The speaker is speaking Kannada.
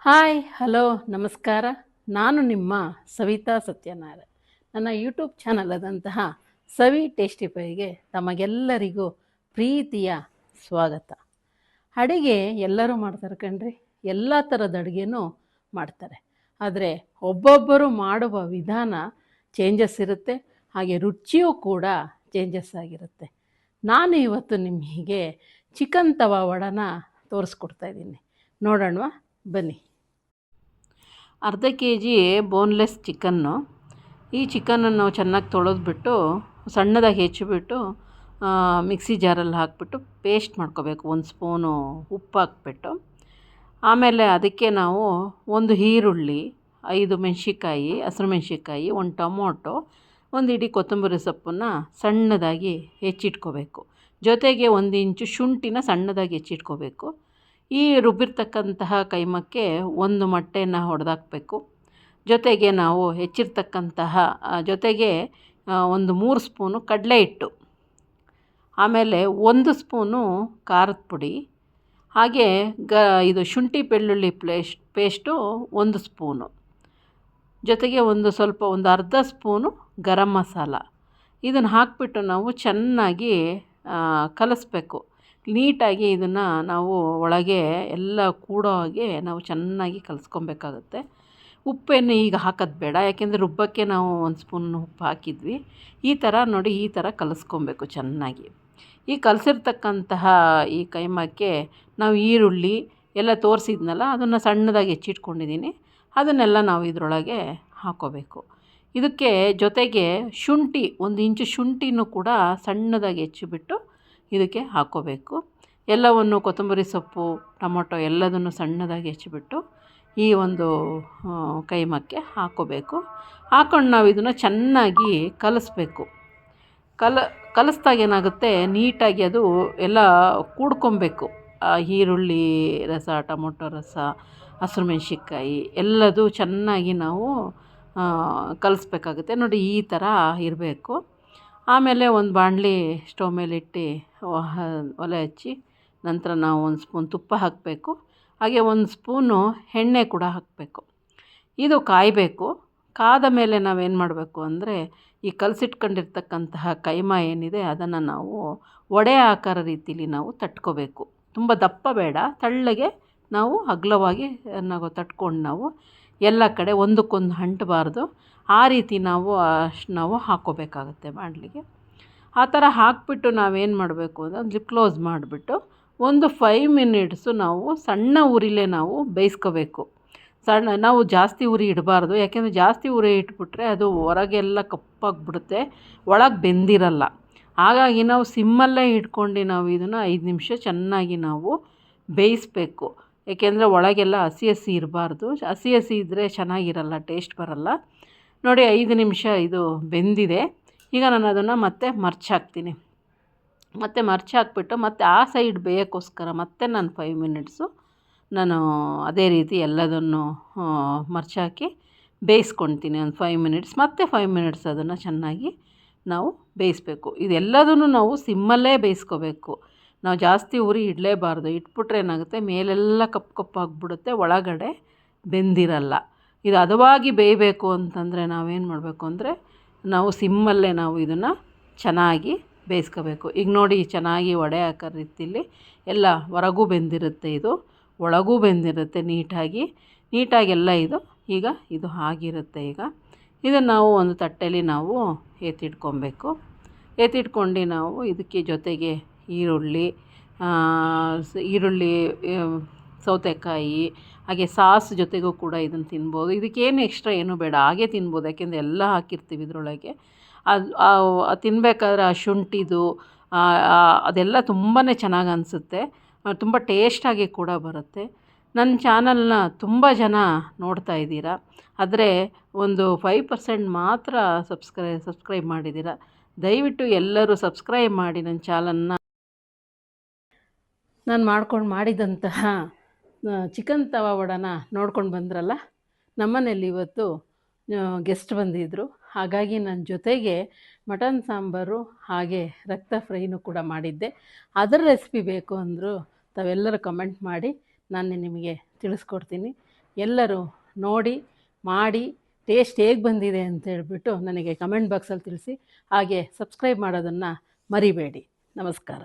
ಹಾಯ್ ಹಲೋ ನಮಸ್ಕಾರ. ನಾನು ನಿಮ್ಮ ಸವಿತಾ ಸತ್ಯನಾರಾಯಣ್. ನನ್ನ ಯೂಟ್ಯೂಬ್ ಚಾನಲ್ ಆದಂತಹ ಸವಿ ಟೇಸ್ಟಿಫೈಗೆ ತಮಗೆಲ್ಲರಿಗೂ ಪ್ರೀತಿಯ ಸ್ವಾಗತ. ಅಡುಗೆ ಎಲ್ಲರೂ ಮಾಡ್ತಾರೆ ಕಣ್ರಿ, ಎಲ್ಲ ಥರದ ಅಡುಗೆನೂ ಮಾಡ್ತಾರೆ. ಆದರೆ ಒಬ್ಬೊಬ್ಬರು ಮಾಡುವ ವಿಧಾನ ಚೇಂಜಸ್ ಇರುತ್ತೆ, ಹಾಗೆ ರುಚಿಯೂ ಕೂಡ ಚೇಂಜಸ್ ಆಗಿರುತ್ತೆ. ನಾನು ಇವತ್ತು ನಿಮಗೆ ಚಿಕನ್ ತವಾ ವಡನ ತೋರಿಸ್ಕೊಡ್ತಾಯಿದ್ದೀನಿ, ನೋಡೋಣವಾ ಬನ್ನಿ. ಅರ್ಧ ಕೆ ಜಿ ಬೋನ್ಲೆಸ್ ಚಿಕನ್ನು. ಈ ಚಿಕನನ್ನು ನಾವು ಚೆನ್ನಾಗಿ ತೊಳೆದ್ಬಿಟ್ಟು ಸಣ್ಣದಾಗಿ ಹೆಚ್ಚಿಬಿಟ್ಟು ಮಿಕ್ಸಿ ಜಾರಲ್ಲಿ ಹಾಕಿಬಿಟ್ಟು ಪೇಸ್ಟ್ ಮಾಡ್ಕೋಬೇಕು. 1 ಸ್ಪೂನು ಉಪ್ಪು ಹಾಕ್ಬಿಟ್ಟು, ಆಮೇಲೆ ಅದಕ್ಕೆ ನಾವು 1 ಈರುಳ್ಳಿ, 5 ಮೆಣಸಿನ್ಕಾಯಿ, ಹಸಿರು ಮೆಣಸಿನ್ಕಾಯಿ, 1 ಟೊಮೊಟೊ, 1 ಇಡೀ ಕೊತ್ತಂಬರಿ ಸೊಪ್ಪನ್ನು ಸಣ್ಣದಾಗಿ ಹೆಚ್ಚಿಟ್ಕೋಬೇಕು. ಜೊತೆಗೆ 1 ಇಂಚು ಶುಂಠಿನ ಸಣ್ಣದಾಗಿ ಹೆಚ್ಚಿಟ್ಕೋಬೇಕು. ಈ ರುಬ್ಬಿರ್ತಕ್ಕಂತಹ ಕೈಮಕ್ಕೆ 1 ಮೊಟ್ಟೆನ ಹೊಡೆದಾಕಬೇಕು. ಜೊತೆಗೆ ನಾವು ಹೆಚ್ಚಿರ್ತಕ್ಕಂತಹ ಜೊತೆಗೆ 3 ಸ್ಪೂನು ಕಡಲೆ ಹಿಟ್ಟು, ಆಮೇಲೆ 1 ಸ್ಪೂನು ಖಾರದ ಪುಡಿ, ಹಾಗೆ ಇದು ಶುಂಠಿ ಬೆಳ್ಳುಳ್ಳಿ ಪೇಸ್ಟು 1 ಸ್ಪೂನು, ಜೊತೆಗೆ ಒಂದು ಅರ್ಧ ಸ್ಪೂನು ಗರಂ ಮಸಾಲ. ಇದನ್ನು ಹಾಕಿಬಿಟ್ಟು ನಾವು ಚೆನ್ನಾಗಿ ಕಲಿಸ್ಬೇಕು. ನೀಟಾಗಿ ಇದನ್ನು ನಾವು ಒಳಗೆ ಎಲ್ಲ ಕೂಡೋ ಹಾಗೆ ನಾವು ಚೆನ್ನಾಗಿ ಕಲಿಸ್ಕೊಬೇಕಾಗುತ್ತೆ. ಉಪ್ಪೇನು ಈಗ ಹಾಕೋದು ಬೇಡ, ಯಾಕೆಂದರೆ ರುಬ್ಬಕ್ಕೆ ನಾವು 1 ಸ್ಪೂನ್ ಉಪ್ಪು ಹಾಕಿದ್ವಿ. ಈ ಥರ ನೋಡಿ, ಈ ಥರ ಕಲಿಸ್ಕೊಬೇಕು ಚೆನ್ನಾಗಿ. ಈ ಕಲಸಿರ್ತಕ್ಕಂತಹ ಈ ಕೈಮಕ್ಕೆ ನಾವು ಈರುಳ್ಳಿ ಎಲ್ಲ ತೋರಿಸಿದ್ನಲ್ಲ, ಅದನ್ನು ಸಣ್ಣದಾಗಿ ಹೆಚ್ಚಿಟ್ಕೊಂಡಿದ್ದೀನಿ, ಅದನ್ನೆಲ್ಲ ನಾವು ಇದರೊಳಗೆ ಹಾಕ್ಕೋಬೇಕು. ಇದಕ್ಕೆ ಜೊತೆಗೆ ಶುಂಠಿ, 1 ಇಂಚು ಶುಂಠಿನೂ ಕೂಡ ಸಣ್ಣದಾಗಿ ಹೆಚ್ಚಿಬಿಟ್ಟು ಇದಕ್ಕೆ ಹಾಕ್ಕೋಬೇಕು. ಎಲ್ಲವನ್ನು ಕೊತ್ತಂಬರಿ ಸೊಪ್ಪು, ಟೊಮೊಟೊ ಎಲ್ಲದನ್ನು ಸಣ್ಣದಾಗಿ ಹೆಚ್ಚಿಬಿಟ್ಟು ಈ ಒಂದು ಕೈಮಕ್ಕೆ ಹಾಕ್ಕೋಬೇಕು. ಹಾಕ್ಕೊಂಡು ನಾವು ಇದನ್ನು ಚೆನ್ನಾಗಿ ಕಲಿಸ್ಬೇಕು. ಕಲಿಸ್ದಾಗ ಏನಾಗುತ್ತೆ, ನೀಟಾಗಿ ಅದು ಎಲ್ಲ ಕೂಡ್ಕೊಬೇಕು. ಈರುಳ್ಳಿ ರಸ, ಟೊಮೊಟೊ ರಸ, ಹಸಿರು ಮೆಣಸಿನ್ಕಾಯಿ ಎಲ್ಲದು ಚೆನ್ನಾಗಿ ನಾವು ಕಲಿಸ್ಬೇಕಾಗುತ್ತೆ. ನೋಡಿ, ಈ ಥರ ಇರಬೇಕು. ಆಮೇಲೆ ಒಂದು ಬಾಣಲಿ ಸ್ಟವ್ ಮೇಲಿಟ್ಟು ಒಲೆ ಹಚ್ಚಿ, ನಂತರ ನಾವು 1 ಸ್ಪೂನ್ ತುಪ್ಪ ಹಾಕಬೇಕು. ಹಾಗೆ 1 ಸ್ಪೂನು ಎಣ್ಣೆ ಕೂಡ ಹಾಕಬೇಕು. ಇದು ಕಾಯಬೇಕು. ಕಾದ ಮೇಲೆ ನಾವೇನು ಮಾಡಬೇಕು ಅಂದರೆ, ಈ ಕಲಸಿಟ್ಕೊಂಡಿರ್ತಕ್ಕಂತಹ ಕೈಮ ಏನಿದೆ ಅದನ್ನು ನಾವು ವಡೆ ಆಕಾರ ರೀತಿಲಿ ನಾವು ತಟ್ಕೋಬೇಕು. ತುಂಬ ದಪ್ಪ ಬೇಡ, ತೆಳ್ಳಗೆ ನಾವು ಅಗಲವಾಗಿ ನಾವು ತಟ್ಕೊಂಡು ನಾವು ಎಲ್ಲ ಕಡೆ ಒಂದಕ್ಕೊಂದು ಅಂಟಬಾರ್ದು, ಆ ರೀತಿ ನಾವು ಹಾಕ್ಕೋಬೇಕಾಗುತ್ತೆ ಬಾಣಲಿಗೆ. ಆ ಥರ ಹಾಕಿಬಿಟ್ಟು ನಾವೇನು ಮಾಡಬೇಕು ಅಂದರೆ ಕ್ಲೋಸ್ ಮಾಡಿಬಿಟ್ಟು 5 ಮಿನಿಟ್ಸು ನಾವು ಸಣ್ಣ ಉರಿಲೇ ನಾವು ಬೇಯಿಸ್ಕೋಬೇಕು. ನಾವು ಜಾಸ್ತಿ ಉರಿ ಇಡಬಾರ್ದು, ಯಾಕೆಂದರೆ ಜಾಸ್ತಿ ಉರಿ ಇಟ್ಬಿಟ್ರೆ ಅದು ಹೊರಗೆಲ್ಲ ಕಪ್ಪಾಗಿಬಿಡುತ್ತೆ, ಒಳಗೆ ಬೆಂದಿರಲ್ಲ. ಹಾಗಾಗಿ ನಾವು ಸಿಮ್ಮಲ್ಲೇ ಇಟ್ಕೊಂಡು ನಾವು ಇದನ್ನು 5 ನಿಮಿಷ ಚೆನ್ನಾಗಿ ನಾವು ಬೇಯಿಸಬೇಕು. ಏಕೆಂದರೆ ಒಳಗೆಲ್ಲ ಹಸಿ ಹಸಿ ಇರಬಾರ್ದು, ಹಸಿ ಹಸಿ ಇದ್ದರೆ ಚೆನ್ನಾಗಿರಲ್ಲ, ಟೇಸ್ಟ್ ಬರಲ್ಲ. ನೋಡಿ, 5 ನಿಮಿಷ ಇದು ಬೆಂದಿದೆ. ಈಗ ನಾನು ಅದನ್ನು ಮತ್ತೆ ಮರ್ಚಾಕ್ತೀನಿ. ಮತ್ತು ಮರ್ಚಾಕ್ಬಿಟ್ಟು ಮತ್ತೆ ಆ ಸೈಡ್ ಬೇಯೋಕ್ಕೋಸ್ಕರ ಮತ್ತೆ ನಾನು 5 ಮಿನಿಟ್ಸು ನಾನು ಅದೇ ರೀತಿ ಎಲ್ಲದನ್ನು ಮರ್ಚಾಕಿ ಬೇಯಿಸ್ಕೊಳ್ತೀನಿ. ಒಂದು 5 ಮಿನಿಟ್ಸ್, ಮತ್ತೆ 5 ಮಿನಿಟ್ಸ್ ಅದನ್ನು ಚೆನ್ನಾಗಿ ನಾವು ಬೇಯಿಸಬೇಕು. ಇದೆಲ್ಲದನ್ನು ನಾವು ಸಿಮ್ಮಲ್ಲೇ ಬೇಯಿಸ್ಕೋಬೇಕು. ನಾವು ಜಾಸ್ತಿ ಉರಿ ಇಡಲೇಬಾರ್ದು, ಇಟ್ಬಿಟ್ರೆ ಏನಾಗುತ್ತೆ, ಮೇಲೆಲ್ಲ ಕಪ್ಪು ಕಪ್ಪಾಗಿಬಿಡುತ್ತೆ, ಒಳಗಡೆ ಬೆಂದಿರಲ್ಲ. ಇದು ಹದವಾಗಿ ಬೇಯಬೇಕು ಅಂತಂದರೆ ನಾವೇನು ಮಾಡಬೇಕು ಅಂದರೆ, ನಾವು ಸಿಮ್ಮಲ್ಲೇ ನಾವು ಇದನ್ನು ಚೆನ್ನಾಗಿ ಬೇಯಿಸ್ಕೋಬೇಕು. ಈಗ ನೋಡಿ, ಚೆನ್ನಾಗಿ ವಡೆ ಆಕಾರ ರೀತಿಲಿ ಎಲ್ಲ ಹೊರಗೂ ಬೆಂದಿರುತ್ತೆ, ಇದು ಒಳಗೂ ಬೆಂದಿರುತ್ತೆ ನೀಟಾಗಿ ಎಲ್ಲ ಇದು ಆಗಿರುತ್ತೆ. ಈಗ ಇದನ್ನು ನಾವು ಒಂದು ತಟ್ಟೆಯಲ್ಲಿ ನಾವು ಎತ್ತಿಟ್ಕೊಬೇಕು. ಎತ್ತಿಟ್ಕೊಂಡು ನಾವು ಇದಕ್ಕೆ ಜೊತೆಗೆ ಈರುಳ್ಳಿ, ಸೌತೆಕಾಯಿ, ಹಾಗೆ ಸಾಸ್ ಜೊತೆಗೂ ಕೂಡ ಇದನ್ನು ತಿನ್ಬೋದು. ಇದಕ್ಕೇನು ಎಕ್ಸ್ಟ್ರಾ ಏನೂ ಬೇಡ, ಹಾಗೆ ತಿನ್ಬೋದು, ಯಾಕೆಂದರೆ ಎಲ್ಲ ಹಾಕಿರ್ತೀವಿ ಇದರೊಳಗೆ. ಅದು ತಿನ್ನಬೇಕಾದ್ರೆ ಆ ಶುಂಠಿದು ಅದೆಲ್ಲ ತುಂಬಾ ಚೆನ್ನಾಗಿ ಅನಿಸುತ್ತೆ, ತುಂಬ ಟೇಸ್ಟಾಗಿ ಕೂಡ ಬರುತ್ತೆ. ನನ್ನ ಚಾನಲ್ನ ತುಂಬ ಜನ ನೋಡ್ತಾ ಇದ್ದೀರಾ, ಆದರೆ ಒಂದು 5% ಮಾತ್ರ ಸಬ್ಸ್ಕ್ರೈಬ್ ಮಾಡಿದ್ದೀರಾ. ದಯವಿಟ್ಟು ಎಲ್ಲರೂ ಸಬ್ಸ್ಕ್ರೈಬ್ ಮಾಡಿ ನನ್ನ ಚಾನಲ್ನ. ನಾನು ಮಾಡಿದಂತಹ ಚಿಕನ್ ತವಾ ವಡನ ನೋಡ್ಕೊಂಡು ಬಂದ್ರಲ್ಲ. ನಮ್ಮನೇಲಿ ಇವತ್ತು ಗೆಸ್ಟ್ ಬಂದಿದ್ದರು, ಹಾಗಾಗಿ ನನ್ನ ಜೊತೆಗೆ ಮಟನ್ ಸಾಂಬಾರು ಹಾಗೆ ರಕ್ತ ಫ್ರೈನೂ ಕೂಡ ಮಾಡಿದ್ದೆ. ಅದರ ರೆಸಿಪಿ ಬೇಕು ಅಂದರು ತಾವೆಲ್ಲರೂ ಕಮೆಂಟ್ ಮಾಡಿ, ನಾನು ನಿಮಗೆ ತಿಳಿಸ್ಕೊಡ್ತೀನಿ. ಎಲ್ಲರೂ ನೋಡಿ ಮಾಡಿ ಟೇಸ್ಟ್ ಹೇಗೆ ಬಂದಿದೆ ಅಂತ ಹೇಳ್ಬಿಟ್ಟು ನನಗೆ ಕಮೆಂಟ್ ಬಾಕ್ಸಲ್ಲಿ ತಿಳಿಸಿ. ಹಾಗೆ ಸಬ್ಸ್ಕ್ರೈಬ್ ಮಾಡೋದನ್ನು ಮರಿಬೇಡಿ. ನಮಸ್ಕಾರ.